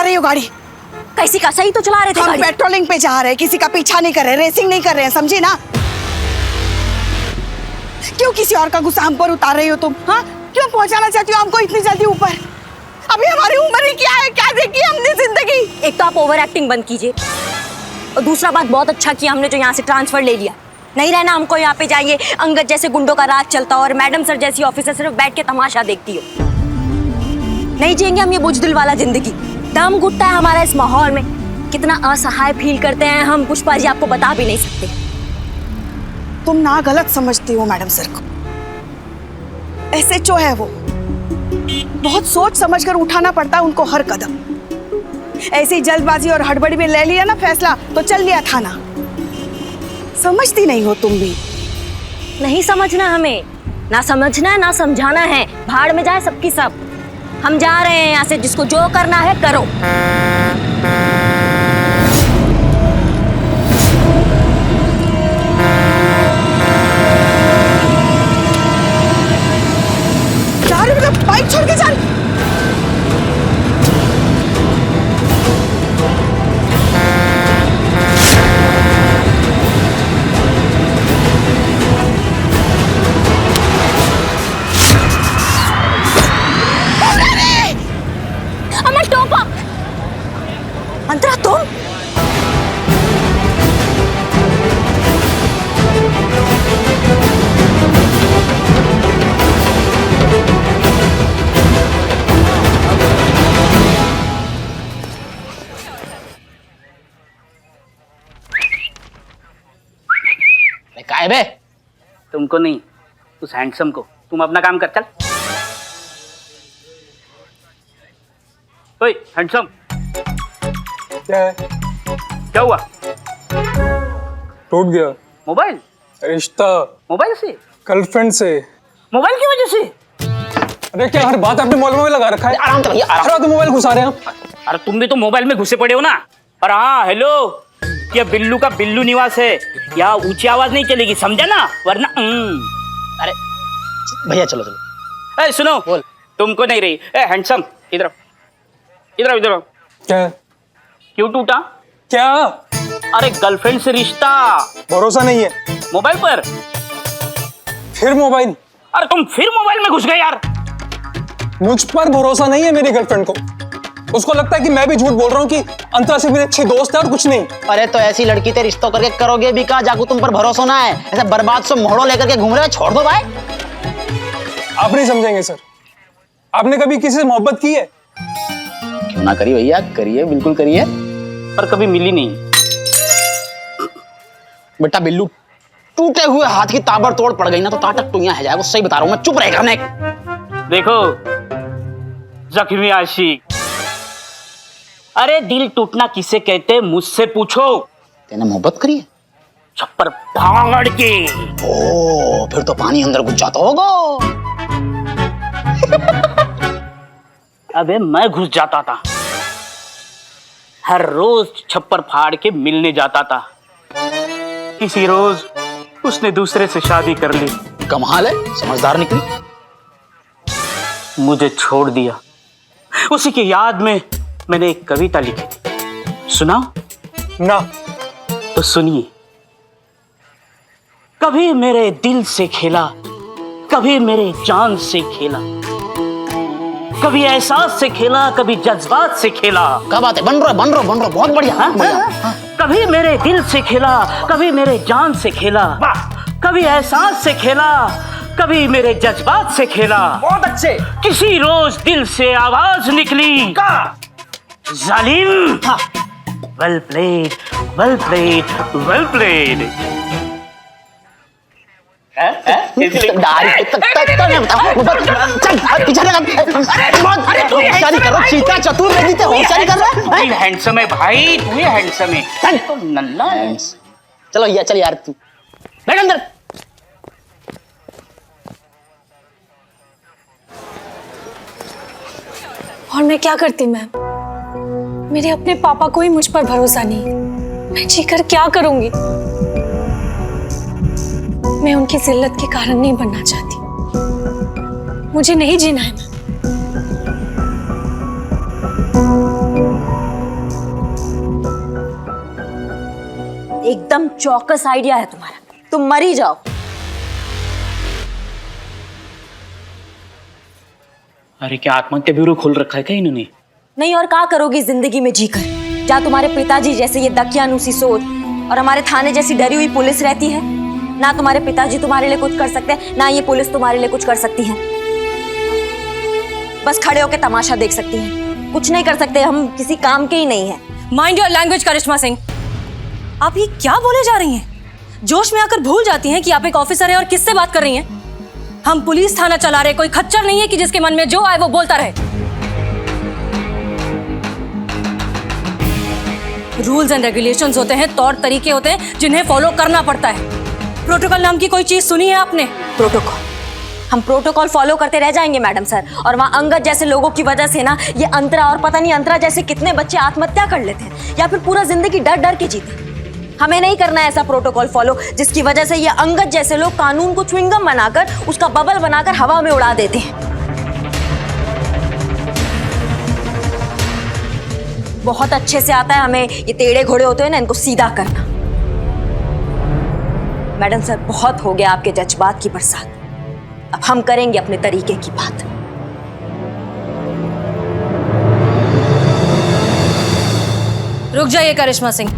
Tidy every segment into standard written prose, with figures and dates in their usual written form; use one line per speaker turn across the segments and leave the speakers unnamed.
रही हो गाड़ी?
कैसी का? सही तो चला रहे थे
हम
गाड़ी।
पेट्रोलिंग पे जा रहे हैं, किसी का पीछा नहीं कर रहे, रेसिंग नहीं कर रहे हैं, समझी ना? क्यों किसी और का गुस्सा हम पर उतार रही हो तुम? हाँ, क्यों पहुंचाना चाहती हो हमको इतनी जल्दी ऊपर? अभी हमारी उम्र ही क्या है, क्या देखी हमने जिंदगी?
एक तो आप ओवर एक्टिंग बंद कीजिए, और दूसरा बात बहुत अच्छा किया हमने जो यहाँ से ट्रांसफर ले लिया। नहीं रहना हमको यहाँ पे जाइए अंगद जैसे गुंडों का राज चलता और मैडम सर जैसी ऑफिसर सिर्फ बैठ के तमाशा देखती हो। नहीं जिएंगे हम ये बुजदिल वाला जिंदगी। दम घुटता है हमारा इस माहौल में, कितना असहाय फील करते हैं हम पुष्पा जी, आपको बता भी नहीं सकते।
तुम ना गलत समझती हो मैडम सर को। SHO है वो, बहुत सोच समझकर उठाना पड़ता है उनको हर कदम। ऐसी जल्दबाजी और हड़बड़ी में ले लिया ना फैसला तो चल लिया थाना। समझती नहीं हो तुम भी।
नहीं समझना हमें, ना समझना है ना समझाना है, भाड़ में जाए सबकी सब। हम जा रहे हैं यहाँ से, जिसको जो करना है करो।
जा रहे मतलब बाइक छोड़ के चल।
अंतरा तुम?
काय बे? तुमको नहीं, उस हैंडसम को। तुम अपना काम कर, चल। ओए हैंडसम,
क्या है?
क्या हुआ?
टूट गया
मोबाइल?
रिश्ता।
मोबाइल से?
गर्लफ्रेंड से।
मोबाइल की वजह से?
अरे क्या हर बात आपने मोबाइल में लगा रखा है?
आराम से भैया, आराम।
तो मोबाइल घुसा रहे हैं आप।
अरे तुम भी तो मोबाइल में घुसे पड़े हो ना। और हाँ, हेलो, ये बिल्लू का बिल्लू निवास है, यहाँ ऊंची आवाज नहीं चलेगी, समझा ना? वरना
अरे भैया चलो चलो।
ए सुनो,
बोल।
तुमको नहीं रही। ए हैंडसम, इधर इधर इधर।
क्या है?
क्यों टूटा?
क्या?
अरे गर्लफ्रेंड से रिश्ता।
भरोसा नहीं है
मोबाइल पर?
फिर मोबाइल?
अरे तुम फिर मोबाइल में घुस गए यार।
मुझ पर भरोसा नहीं है मेरी गर्लफ्रेंड को। उसको लगता है कि मैं भी झूठ बोल रहा हूँ कि अंतरा से मेरे अच्छे दोस्त है और कुछ नहीं।
अरे तो ऐसी लड़की ते रिश्तों करके करोगे भी कहा, जाकू तुम पर भरोसा ना है। ऐसा बर्बाद से मोहड़ो लेकर के घूम रहे हो, छोड़ दो भाई।
आप नहीं समझेंगे सर। आपने कभी किसी से मोहब्बत की है?
क्यों ना करिए भैया, करिए, बिल्कुल करिए।
पर कभी मिली नहीं।
बेटा बिल्लू, टूटे हुए हाथ की ताबड़तोड़ पड़ गई ना तो ताटक टुइयां है जाएगा। सही बता रहा हूं मैं, चुप रहेगा मैं।
देखो जख्मी आशिक, अरे दिल टूटना किसे कहते मुझसे पूछो।
तेने मोहब्बत करी है?
छप्पर फाड़ के।
ओ फिर तो पानी अंदर घुस जाता होगा।
अबे मैं घुस जाता था, हर रोज छप्पर फाड़ के मिलने जाता था। किसी रोज उसने दूसरे से शादी कर ली।
कमाल है, समझदार निकली।
मुझे छोड़ दिया। उसी की याद में मैंने एक कविता लिखी थी, सुना
ना।
तो सुनिए। कभी मेरे दिल से खेला, कभी मेरे जान से खेला, कभी एहसास से खेला, कभी जज्बात से खेला।
क्या बात है, बन रहा बहुत बढ़िया। हाँ?
कभी मेरे दिल से खेला, कभी मेरे जान से खेला, कभी एहसास से खेला, कभी मेरे जज्बात से खेला।
बहुत अच्छे।
किसी रोज दिल से आवाज निकली, जालिम। Well played, well played, well played.
चीता चतुर लगी थे, होशियारी कर रहा है।
हैंडसम है भाई, तू ही हैंडसम है। तो नन्ना है।
चलो यार, चल यार तू बैठ अंदर।
और मैं क्या करती मैम? मेरे अपने पापा को ही मुझ पर भरोसा नहीं। मैं जीकर क्या करूंगी? मैं उनकी जिल्लत के कारण नहीं बनना चाहती। मुझे नहीं जीना है मैम।
एकदम चौकस आइडिया है तुम्हारा, तुम मर ही जाओ।
अरे क्या आत्महत्या ब्यूरो खोल रखा है क्या इन्होंने?
नहीं और क्या करोगी जिंदगी में जीकर, जहाँ तुम्हारे पिताजी जैसे ये दकियानूसी सोच और हमारे थाने जैसी डरी हुई पुलिस रहती है। ना तुम्हारे पिताजी तुम्हारे लिए कुछ कर सकते हैं, ना ये पुलिस तुम्हारे लिए कुछ कर सकती है। बस खड़े होकर तमाशा देख सकती है, कुछ नहीं कर सकते, हम किसी काम के ही नहीं है।
माइंड योर लैंग्वेज करिश्मा सिंह, आप ये क्या बोले जा रही हैं? जोश में आकर भूल जाती हैं कि आप एक ऑफिसर हैं और किससे बात कर रही हैं। हम पुलिस थाना चला रहे, कोई खच्चर नहीं है कि जिसके मन में जो आए वो बोलता रहे। रूल्स एंड रेगुलेशंस होते हैं, तौर तरीके होते हैं जिन्हें फॉलो करना पड़ता है। प्रोटोकॉल नाम की कोई चीज सुनी है आपने?
प्रोटोकॉल, हम प्रोटोकॉल फॉलो करते रह जाएंगे मैडम सर, और वहाँ अंगद जैसे लोगों की वजह से ना ये अंतरा और पता नहीं अंतरा जैसे कितने बच्चे आत्महत्या कर लेते हैं या फिर पूरा जिंदगी डर डर के जीते। हमें नहीं करना है ऐसा प्रोटोकॉल फॉलो जिसकी वजह से ये अंगद जैसे लोग कानून को च्युइंगम बनाकर उसका बबल बनाकर हवा में उड़ा देते हैं। बहुत अच्छे से आता है हमें ये टेढ़े घोड़े होते हैं ना, इनको सीधा करना। मैडम सर बहुत हो गया आपके जज्बात की बरसात, अब हम करेंगे अपने तरीके की बात।
रुक जाइए करिश्मा सिंह,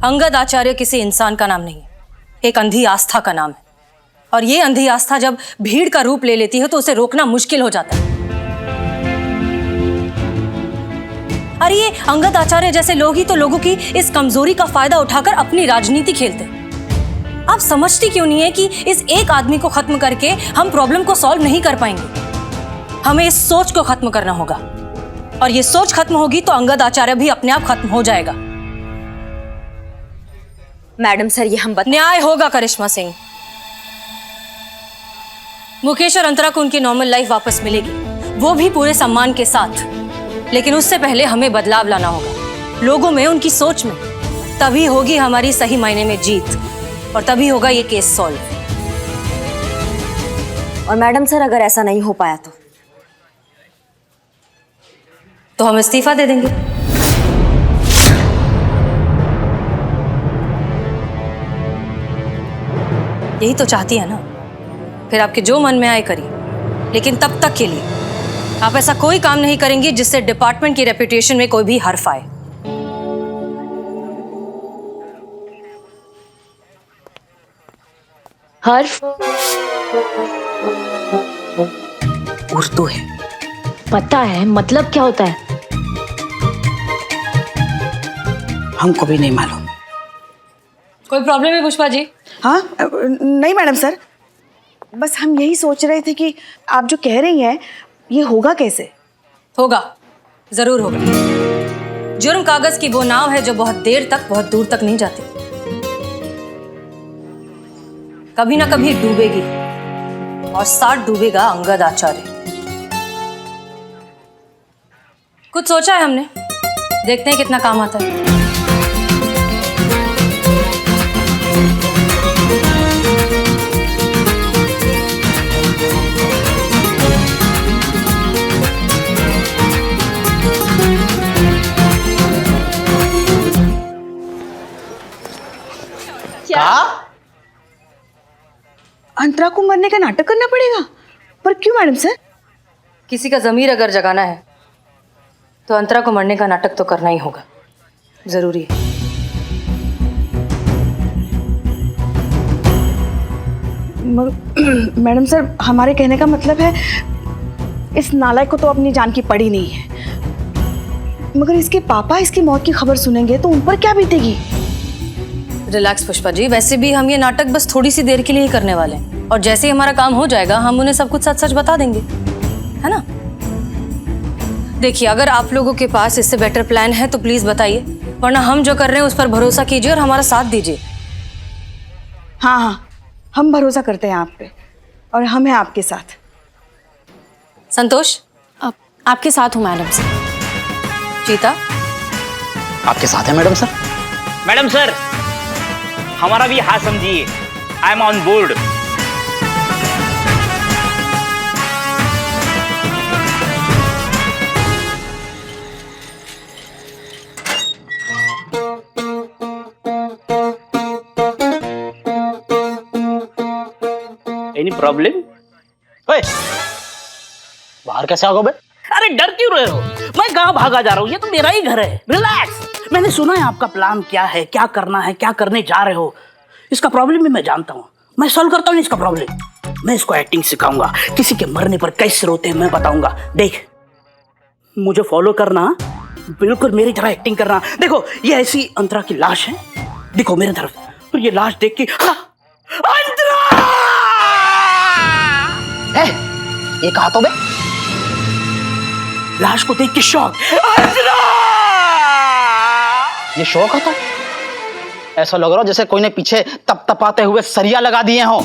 अंगद आचार्य किसी इंसान का नाम नहीं है, एक अंधी आस्था का नाम है। और ये अंधी आस्था जब भीड़ का रूप ले लेती है तो उसे रोकना मुश्किल हो जाता है। अरे ये अंगद आचार्य जैसे लोग ही तो लोगों की इस कमजोरी का फायदा उठाकर अपनी राजनीति खेलते हैं। आप समझती क्यों नहीं है कि इस एक आदमी को खत्म करके हम प्रॉब्लम को सॉल्व नहीं कर पाएंगे। हमें इस सोच को खत्म करना होगा, और ये सोच खत्म होगी तो अंगद आचार्य भी अपने आप खत्म हो जाएगा।
मैडम सर ये हम
न्याय होगा करिश्मा सिंह। मुकेश और अंतरा को उनकी नॉर्मल लाइफ वापस मिलेगी, वो भी पूरे सम्मान के साथ। लेकिन उससे पहले हमें बदलाव लाना होगा लोगों में, उनकी सोच में। तभी होगी हमारी सही मायने में जीत, और तभी होगा ये केस सॉल्व।
और मैडम सर अगर ऐसा नहीं हो पाया
तो हम इस्तीफा दे देंगे। यही तो चाहती है ना? फिर आपके जो मन में आए करिए, लेकिन तब तक के लिए आप ऐसा कोई काम नहीं करेंगी जिससे डिपार्टमेंट की रेपुटेशन में कोई भी हर्फ आए।
हर्फ उर्दू है।
पता है मतलब क्या होता है?
हमको भी नहीं मालूम।
कोई प्रॉब्लम है पुष्पा जी?
हाँ नहीं मैडम सर, बस हम यही सोच रहे थे कि आप जो कह रही हैं ये होगा कैसे?
होगा, जरूर होगा। जुर्म कागज की वो नाव है जो बहुत देर तक बहुत दूर तक नहीं जाती, कभी ना कभी डूबेगी, और साथ डूबेगा अंगद आचार्य। कुछ सोचा है हमने, देखते हैं कितना काम आता है।
अंतरा को मरने का नाटक करना पड़ेगा? पर क्यों मैडम सर?
किसी का जमीर अगर जगाना है तो अंतरा को मरने का नाटक तो करना ही होगा, जरूरी है।
मैडम सर हमारे कहने का मतलब है इस नालायक को तो अपनी जान की पड़ी नहीं है, मगर इसके पापा इसकी मौत की खबर सुनेंगे तो उन पर क्या बीतेगी?
रिलैक्स पुष्पा जी, वैसे भी हम ये नाटक बस थोड़ी सी देर के लिए ही करने वाले हैं, और जैसे ही हमारा काम हो जाएगा हम उन्हें सब कुछ सच सच बता देंगे, है ना? देखिए, अगर आप लोगों के पास इससे बेटर प्लान है तो प्लीज बताइए, वरना हम जो कर रहे हैं उस पर भरोसा कीजिए और हमारा साथ दीजिए।
हाँ हाँ, हम भरोसा करते हैं आप पे, और हम हैं आपके साथ।
संतोष,
आपके साथ हूँ मैडम सर।
चीता,
आपके साथ है मैडम सर।
मैडम सर हमारा भी हाथ समझिए, I am on board. Any problem?
ओए, बाहर कैसे आ गए बे?
अरे डर क्यों रहे हो? मैं कहाँ भागा जा रहा हूँ? ये तो मेरा ही घर है। रिलैक्स। मैंने सुना है आपका प्लान क्या है, क्या करना है, क्या करने जा रहे हो। इसका प्रॉब्लम भी मैं जानता हूँ, मैं सॉल्व करता हूँ इसका प्रॉब्लम। मैं इसको एक्टिंग सिखाऊंगा, किसी के मरने पर कैसे रोते हैं मैं बताऊंगा। देख, मुझे फॉलो करना, बिल्कुल मेरी तरह एक्टिंग करना। देखो ये ऐसी अंतरा की लाश है, देखो मेरी तरफ, तो ये लाश देख के अंतरा!
है, ये कहा तो बे?
लाश को देख के शॉक। अंतरा!
ये शौक था? ऐसा लग रहा जैसे कोई ने पीछे तप तपाते हुए सरिया लगा दिए हो।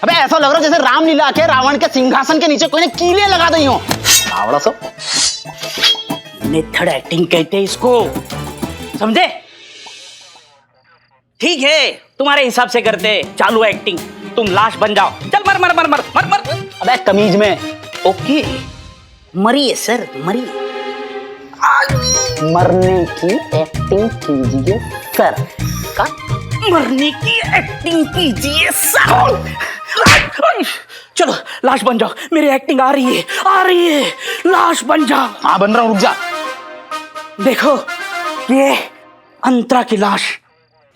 अबे ऐसा लग रहा जैसे रामलीला के रावण के सिंहासन के नीचे कोई ने कीले लगा दी हो। आवड़ा सो
मेथड एक्टिंग कहते हैं इसको, समझे? ठीक है, तुम्हारे हिसाब से करते, चालू एक्टिंग। तुम लाश बन जाओ, चल मर मर मर मर मर मर।
अबे कमीज में।
ओके, मरिए सर, मरिए।
मरने की एक्टिंग कीजिए सर। का?
मरने की एक्टिंग कीजिए सर। चलो लाश बन जाओ, मेरी एक्टिंग आ रही है, आ रही है। लाश बन जाओ।
हाँ बन रहा हूँ, रुक जा।
देखो ये अंतरा की लाश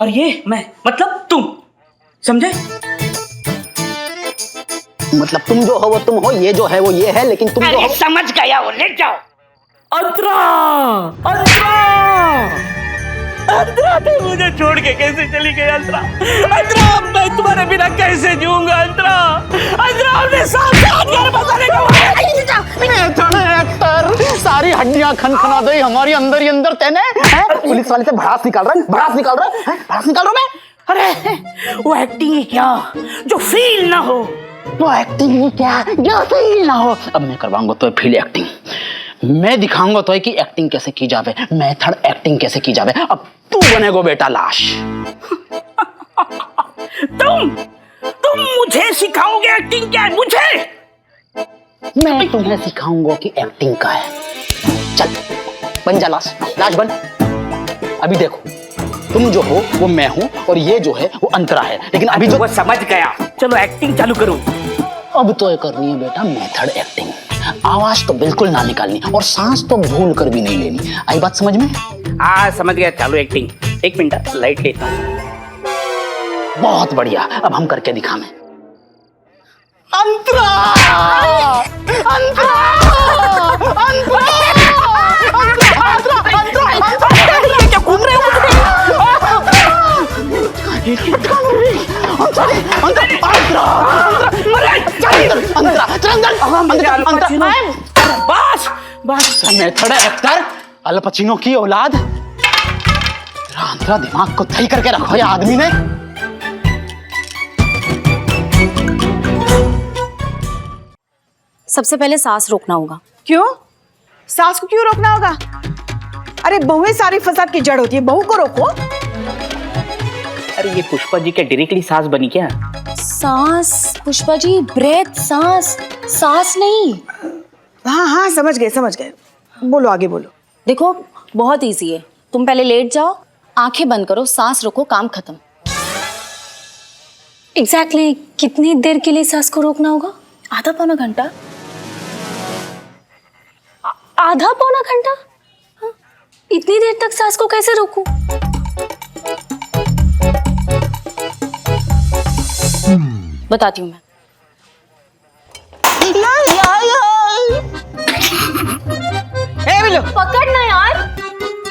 और ये मैं, मतलब तुम, समझे?
मतलब तुम जो हो वो तुम हो, ये जो है वो ये है, लेकिन तुम जो हो
समझ गया, वो ले जाओ। अंतरा, अंतरा, अंतरा, तुम मुझे छोड़ के कैसे चली गई? अंतरा, अंतरा, मैं तुम्हारे बिना कैसे जीऊंगा? अंतरा, अंतरा, हमने साथ साथ घर बसाने का
एक्टर, सारी हड्डियां खनखना दे हमारी अंदर ही अंदर। तेने पुलिस वाले से भड़ास निकाल रहा है, भड़ास निकाल रहा है, भड़ास निकाल रहा हूं मैं।
अरे वो एक्टिंग ही क्या जो फील ना हो।
वो एक्टिंग ही क्या जो फील ना हो। अब मैं करवाऊंगा तो फील एक्टिंग, मैं दिखाऊंगा तो कि एक्टिंग कैसे की जावे, मेथड एक्टिंग कैसे की जावे। अब तू बनेगो बेटा लाश।
तुम मुझे सिखाओगे एक्टिंग क्या है? मुझे?
मैं तुम्हें सिखाऊंगा कि एक्टिंग का है। चल बन जा लाश, लाश बन। अभी देखो, तुम जो हो वो मैं हूं और ये जो है वो अंतरा है, लेकिन अभी जो
वो समझ गया। चलो एक्टिंग चालू करो।
अब तो ये करनी है बेटा मेथड एक्टिंग। आवाज तो बिल्कुल ना निकालनी और सांस तो भूल कर भी नहीं लेनी। आई बात समझ में?
हाँ समझ गया, चालू एक्टिंग। एक मिनट लाइट लेता हूँ।
बहुत बढ़िया, अब हम करके दिखाएं। अंतरा! अंतरा! अंतरा! क्या घूम रहे हो?
बस बस,
मेथड एक्टर, अल पचिनो की औलाद। अंतरा दिमाग को सही करके रखो या आदमी ने।
सबसे पहले सांस रोकना होगा।
क्यों? सास को क्यों रोकना होगा? अरे बहुएं सारी फसाद की जड़ होती है, बहू को रोको।
अरे ये पुष्पा जी क्या डायरेक्टली सास बनी क्या?
सांस पुष्पा जी, ब्रेथ, सांस, सांस नहीं।
हाँ हाँ समझ गए समझ गए, बोलो आगे बोलो।
देखो बहुत इजी है, तुम पहले लेट जाओ, आंखें बंद करो, सांस रोको, काम खत्म। एग्जैक्टली कितनी देर के लिए सांस को रोकना होगा? आधा पौना घंटा? आधा पौना घंटा? हाँ? इतनी देर तक सांस को कैसे रोकूं? बताती हूँ मैं। पकड़ना यार।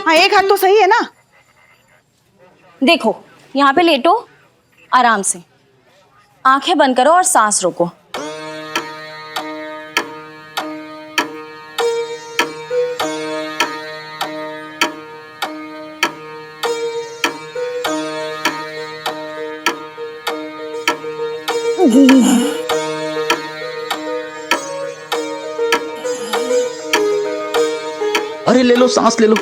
हाँ एक हाथ तो सही है ना।
देखो यहाँ पे लेटो, आराम से आंखें बंद करो और सांस रोको।
अरे ले लो सांस ले लो।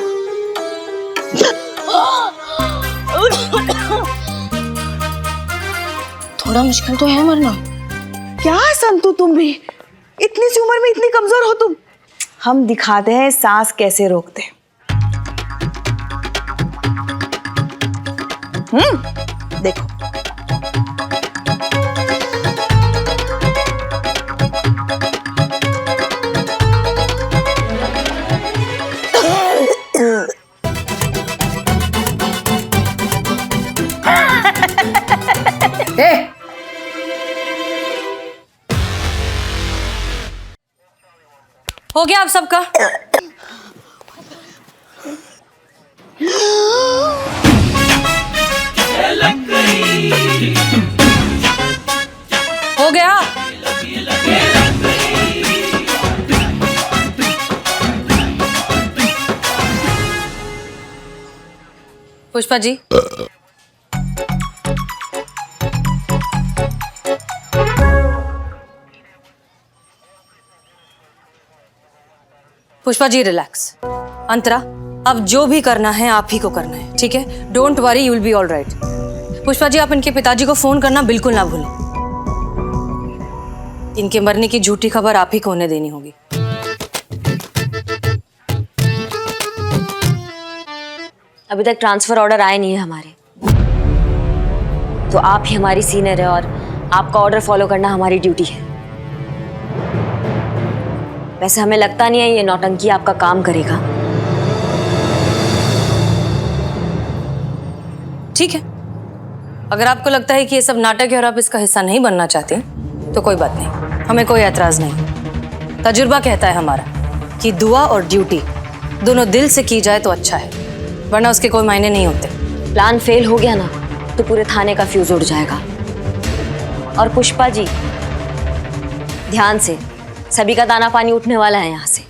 थोड़ा मुश्किल तो है मरना।
क्या संतु तुम भी, इतनी सी उम्र में इतनी कमजोर हो तुम। हम दिखाते हैं सांस कैसे रोकते। देखो
हो गया आप सबका? हो गया? पुष्पा जी, पुष्पा जी रिलैक्स। अंतरा, अब जो भी करना है आप ही को करना है, ठीक है? Don't worry, you will be all right. Pushpa ji, आप इनके पिताजी को फोन करना बिल्कुल ना भूलें। इनके मरने की झूठी खबर आप ही को उन्हें देनी होगी।
अभी तक ट्रांसफर ऑर्डर आए नहीं है हमारे, तो आप ही हमारी सीनियर है और आपका ऑर्डर फॉलो करना हमारी ड्यूटी है। वैसे हमें लगता नहीं है ये नौटंकी आपका काम करेगा।
ठीक है, अगर आपको लगता है कि ये सब नाटक है और आप इसका हिस्सा नहीं बनना चाहते तो कोई बात नहीं, हमें कोई एतराज नहीं। तजुर्बा कहता है हमारा कि दुआ और ड्यूटी दोनों दिल से की जाए तो अच्छा है, वरना उसके कोई मायने नहीं होते।
प्लान फेल हो गया ना तो पूरे थाने का फ्यूज उड़ जाएगा। और पुष्पा जी, ध्यान से, सभी का दाना पानी उठने वाला है यहाँ से।